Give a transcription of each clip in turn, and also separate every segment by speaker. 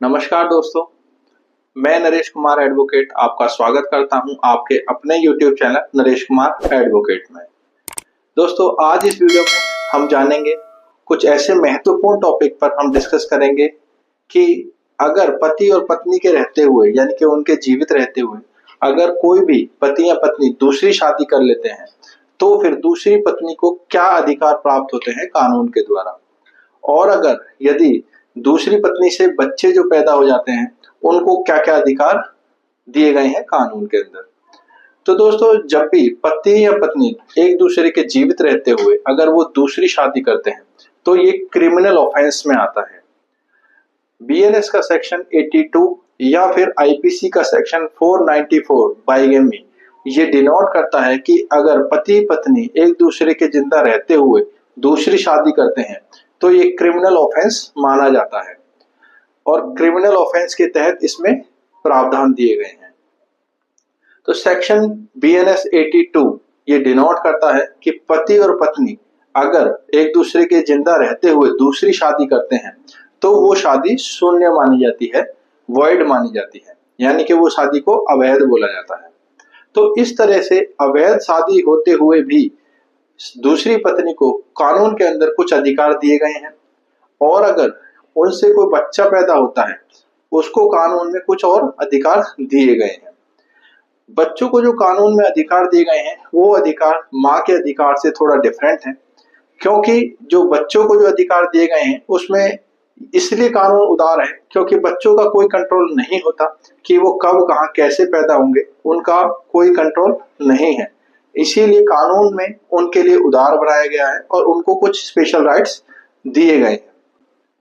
Speaker 1: नमस्कार दोस्तों, मैं नरेश कुमार एडवोकेट आपका स्वागत करता हूं आपके अपने YouTube channel Naresh Kumar advocate में। दोस्तों, आज इस वीडियो में हम जानेंगे कुछ ऐसे महत्वपूर्ण टॉपिक पर हम डिस्कस करेंगे कि अगर पति और पत्नी के रहते हुए यानी कि उनके जीवित रहते हुए अगर कोई भी पति या पत्नी दूसरी शादी कर लेते हैं तो फिर दूसरी पत्नी को क्या अधिकार प्राप्त होते हैं कानून के द्वारा, और अगर यदि दूसरी पत्नी से बच्चे जो पैदा हो जाते हैं उनको क्या क्या अधिकार दिए गए हैं कानून के अंदर। तो दोस्तों, जब भी पति या पत्नी एक दूसरे के जीवित रहते हुए अगर वो दूसरी शादी करते हैं तो ये क्रिमिनल ऑफेंस में आता है। बीएनएस का सेक्शन 82 या फिर आईपीसी का सेक्शन 494 बाइगेमी ये डिनोट करता है कि अगर पति पत्नी एक दूसरे के जिंदा रहते हुए दूसरी शादी करते हैं तो ये क्रिमिनल ऑफेंस माना जाता है और क्रिमिनल ऑफेंस के तहत इसमें प्रावधान दिए गए हैं। तो सेक्शन बीएनएस 82 ये डिनोट करता है कि पति और पत्नी अगर एक दूसरे के जिंदा रहते हुए दूसरी शादी करते हैं तो वो शादी शून्य मानी जाती है, वॉइड मानी जाती है, यानी कि वो शादी को अवैध बोला जाता है। तो इस तरह से अवैध शादी होते हुए भी दूसरी पत्नी को कानून के अंदर कुछ अधिकार दिए गए हैं, और अगर उनसे कोई बच्चा पैदा होता है उसको कानून में कुछ और अधिकार दिए गए हैं। बच्चों को जो कानून में अधिकार दिए गए हैं वो अधिकार माँ के अधिकार से थोड़ा डिफरेंट है, क्योंकि जो बच्चों को जो अधिकार दिए गए हैं उसमें इसलिए कानून उदार है क्योंकि बच्चों का कोई कंट्रोल नहीं होता कि वो कब कहाँ कैसे पैदा होंगे, उनका कोई कंट्रोल नहीं है। इसीलिए कानून में उनके लिए उदार बनाया गया है और उनको कुछ स्पेशल राइट्स दिए गए हैं।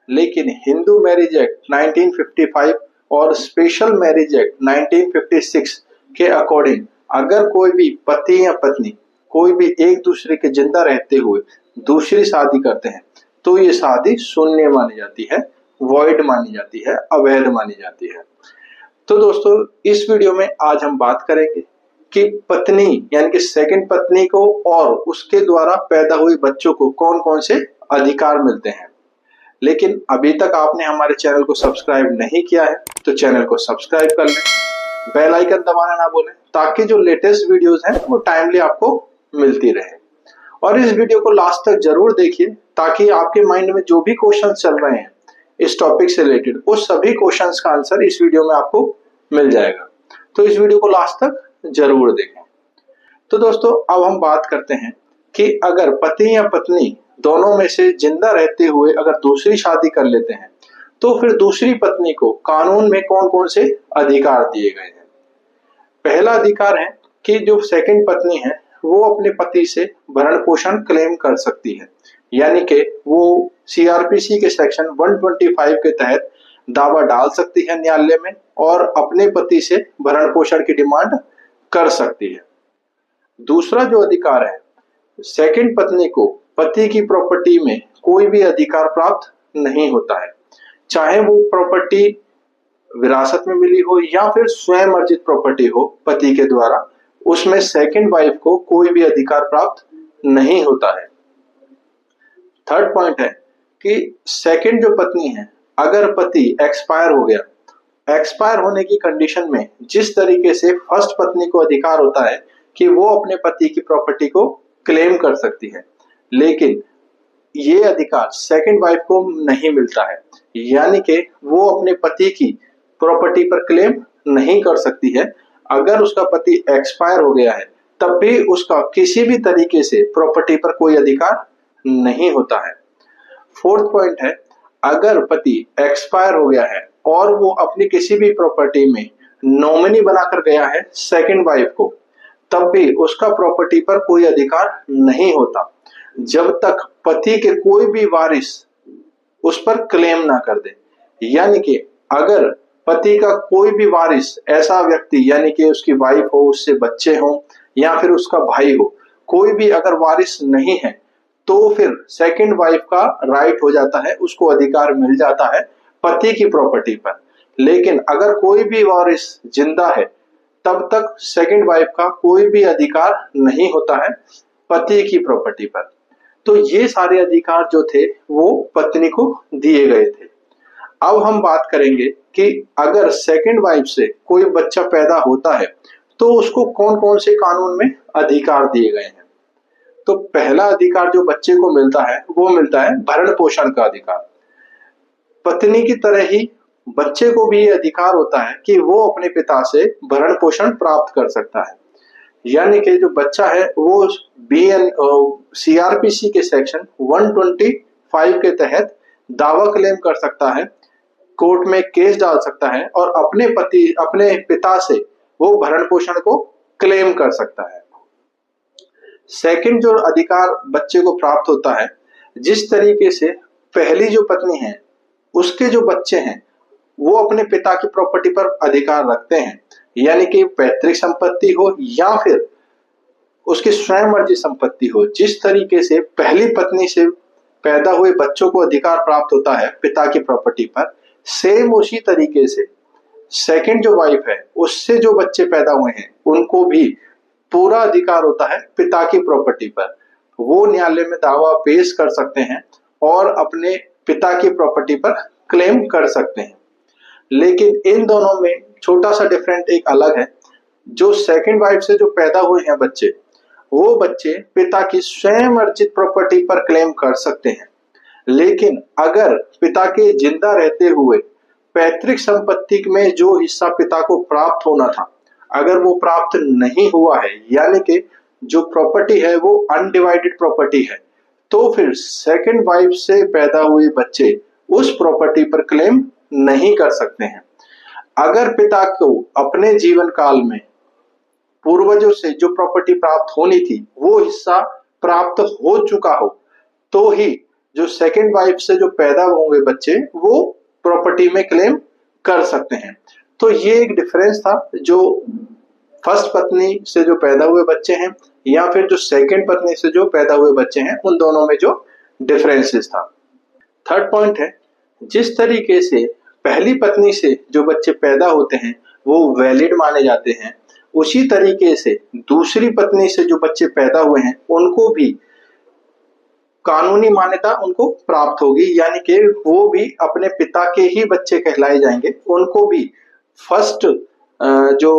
Speaker 1: लेकिन हिंदू मैरिज एक्ट 1955 और स्पेशल मैरिज एक्ट 1956 के अकॉर्डिंग अगर कोई भी पति या पत्नी कोई भी एक दूसरे के जिंदा रहते हुए दूसरी शादी करते हैं तो ये शादी शून्य मानी जाती है, वॉइड मानी जाती है, अवैध मानी जाती है। तो दोस्तों, इस वीडियो में आज हम बात करेंगे कि पत्नी यानी कि सेकंड पत्नी को और उसके द्वारा पैदा हुए बच्चों को कौन कौन से अधिकार मिलते हैं। लेकिन अभी तक आपने हमारे चैनल को सब्सक्राइब नहीं किया है तो चैनल को सब्सक्राइब कर लें, बेल आइकन दबाना ना भूलें ताकि जो लेटेस्ट वीडियोस हैं वो टाइमली आपको मिलती रहे। और इस वीडियो को लास्ट तक जरूर देखिए ताकि आपके माइंड में जो भी क्वेश्चन चल रहे हैं इस टॉपिक से रिलेटेड उस सभी क्वेश्चंस का आंसर इस वीडियो में आपको मिल जाएगा। तो इस वीडियो को लास्ट तक जरूर देखें। तो दोस्तों, अब हम बात करते हैं कि अगर पति या पत्नी दोनों में से जिंदा रहते हुए अगर दूसरी शादी कर लेते हैं तो फिर दूसरी पत्नी को कानून में कौन कौन से अधिकार दिए गए हैं। पहला अधिकार है कि जो सेकंड पत्नी है वो अपने पति से भरण पोषण क्लेम कर सकती है, यानी कि वो सीआरपीसी के सेक्शन 125 के तहत दावा डाल सकती है न्यायालय में और अपने पति से भरण पोषण की डिमांड कर सकती है। दूसरा जो अधिकार है, सेकंड पत्नी को पति की प्रॉपर्टी में कोई भी अधिकार प्राप्त नहीं होता है, चाहे वो प्रॉपर्टी विरासत में मिली हो या फिर स्वयं अर्जित प्रॉपर्टी हो पति के द्वारा, उसमें सेकंड वाइफ को कोई भी अधिकार प्राप्त नहीं होता है। थर्ड पॉइंट है कि सेकंड जो पत्नी है अगर पति एक्सपायर हो गया, एक्सपायर होने की कंडीशन में जिस तरीके से फर्स्ट पत्नी को अधिकार होता है कि वो अपने पति की प्रॉपर्टी को क्लेम कर सकती है, लेकिन ये अधिकार सेकंड वाइफ को नहीं मिलता है, यानी कि वो अपने पति की प्रॉपर्टी पर क्लेम नहीं कर सकती है। अगर उसका पति एक्सपायर हो गया है तब भी उसका किसी भी तरीके से प्रॉपर्टी पर कोई अधिकार नहीं होता है। फोर्थ पॉइंट है, अगर पति एक्सपायर हो गया है और वो अपनी किसी भी प्रॉपर्टी में नॉमिनी बनाकर गया है सेकंड वाइफ को, तब भी उसका प्रॉपर्टी पर कोई अधिकार नहीं होता जब तक पति के कोई भी वारिस उस पर क्लेम ना कर दे। यानी कि अगर पति का कोई भी वारिस ऐसा व्यक्ति यानी कि उसकी वाइफ हो, उससे बच्चे हो या फिर उसका भाई हो, कोई भी अगर वारिस नहीं है तो फिर सेकंड वाइफ का राइट हो जाता है, उसको अधिकार मिल जाता है पति की प्रॉपर्टी पर। लेकिन अगर कोई भी वारिस जिंदा है तब तक सेकंड वाइफ का कोई भी अधिकार नहीं होता है पति की प्रॉपर्टी पर। तो ये सारे अधिकार जो थे वो पत्नी को दिए गए थे। अब हम बात करेंगे कि अगर सेकंड वाइफ से कोई बच्चा पैदा होता है तो उसको कौन कौन से कानून में अधिकार दिए गए हैं। तो पहला अधिकार जो बच्चे को मिलता है वो मिलता है भरण पोषण का अधिकार। पत्नी की तरह ही बच्चे को भी ये अधिकार होता है कि वो अपने पिता से भरण पोषण प्राप्त कर सकता है। यानी कि जो बच्चा है वो सीआरपीसी के सेक्शन 125 के तहत दावा क्लेम कर सकता है, कोर्ट में केस डाल सकता है और अपने पिता से वो भरण पोषण को क्लेम कर सकता है। सेकंड जो अधिकार बच्चे को प्राप्त होता है, जिस तरीके से पहली जो पत्नी है उसके जो बच्चे हैं वो अपने पिता की प्रॉपर्टी पर अधिकार रखते हैं, यानी कि पैतृक संपत्ति हो या फिर उसकी स्वयं अर्जित संपत्ति हो। जिस तरीके से पहली पत्नी से पैदा हुए बच्चों को अधिकार प्राप्त होता है पिता की प्रॉपर्टी पर, सेम उसी तरीके से सेकंड जो वाइफ है उससे जो बच्चे पैदा हुए हैं उनको भी पूरा अधिकार होता है पिता की प्रॉपर्टी पर। वो न्यायालय में दावा पेश कर सकते हैं और अपने पिता की प्रॉपर्टी पर क्लेम कर सकते हैं। लेकिन इन दोनों में छोटा सा डिफरेंट एक अलग है। जो सेकंड वाइफ से जो पैदा हुए हैं बच्चे, वो बच्चे पिता की स्वयं अर्जित प्रॉपर्टी पर क्लेम कर सकते हैं। लेकिन अगर पिता के जिंदा रहते हुए पैतृक संपत्ति में जो हिस्सा पिता को प्राप्त होना था, अगर वो प्राप्त नहीं हुआ है, यानी कि जो प्रॉपर्टी है वो अनडिवाइडेड प्रॉपर्टी है, तो फिर सेकंड वाइफ से पैदा हुए बच्चे उस प्रॉपर्टी पर क्लेम नहीं कर सकते हैं। अगर पिता को अपने जीवन काल में पूर्वजों से जो प्रॉपर्टी प्राप्त होनी थी वो हिस्सा प्राप्त हो चुका हो, तो ही जो सेकंड वाइफ से जो पैदा होंगे बच्चे वो प्रॉपर्टी में क्लेम कर सकते हैं। तो ये एक डिफरेंस था जो फर्स्ट पत्नी से जो पैदा हुए बच्चे हैं या फिर जो सेकंड पत्नी से जो पैदा हुए बच्चे हैं, उन दोनों में जो डिफरेंसेस था। थर्ड पॉइंट है, जिस तरीके से पहली पत्नी से जो बच्चे पैदा होते हैं वो वैलिड माने जाते हैं, उसी तरीके से दूसरी पत्नी से जो बच्चे पैदा हुए हैं उनको भी कानूनी मान्यता उनको प्राप्त होगी, यानी कि वो भी अपने पिता के ही बच्चे कहलाए जाएंगे। उनको भी फर्स्ट जो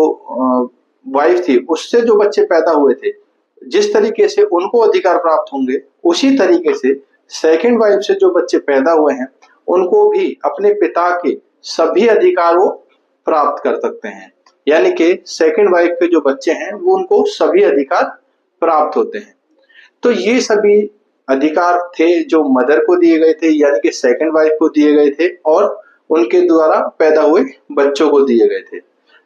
Speaker 1: वाइफ थी उससे जो बच्चे पैदा हुए थे, जिस तरीके से उनको अधिकार प्राप्त होंगे, उसी तरीके से सेकंड वाइफ से जो बच्चे पैदा हुए हैं उनको भी अपने पिता के सभी अधिकार वो प्राप्त कर सकते हैं। यानी कि सेकंड वाइफ के जो बच्चे हैं वो उनको सभी अधिकार प्राप्त होते हैं। तो ये सभी अधिकार थे जो मदर को दिए गए थे, यानी कि सेकंड वाइफ को दिए गए थे और उनके द्वारा पैदा हुए बच्चों को दिए गए थे।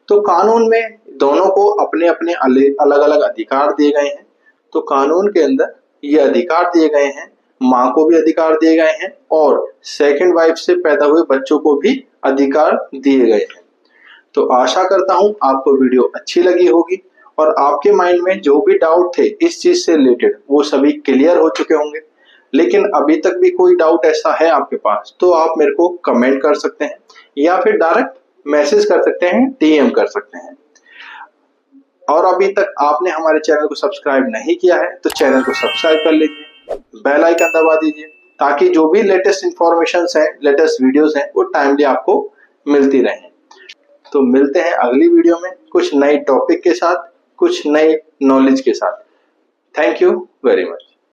Speaker 1: तो कानून में दोनों को अपने अपने अलग अलग अधिकार दिए गए हैं। तो कानून के अंदर ये अधिकार दिए गए हैं, माँ को भी अधिकार दिए गए हैं और सेकंड वाइफ से पैदा हुए बच्चों को भी अधिकार दिए गए हैं। तो आशा करता हूं आपको वीडियो अच्छी लगी होगी और आपके माइंड में जो भी डाउट थे इस चीज से रिलेटेड वो सभी क्लियर हो चुके होंगे। लेकिन अभी तक भी कोई डाउट ऐसा है आपके पास तो आप मेरे को कमेंट कर सकते हैं या फिर डायरेक्ट मैसेज कर सकते हैं, डीएम कर सकते हैं। और अभी तक आपने हमारे चैनल को सब्सक्राइब नहीं किया है तो चैनल को सब्सक्राइब कर लीजिए, बेल आइकन दबा दीजिए ताकि जो भी लेटेस्ट इंफॉर्मेशन है, लेटेस्ट वीडियोस हैं वो टाइमली आपको मिलती रहें। तो मिलते हैं अगली वीडियो में कुछ नई टॉपिक के साथ, कुछ नई नॉलेज के साथ। Thank you very much.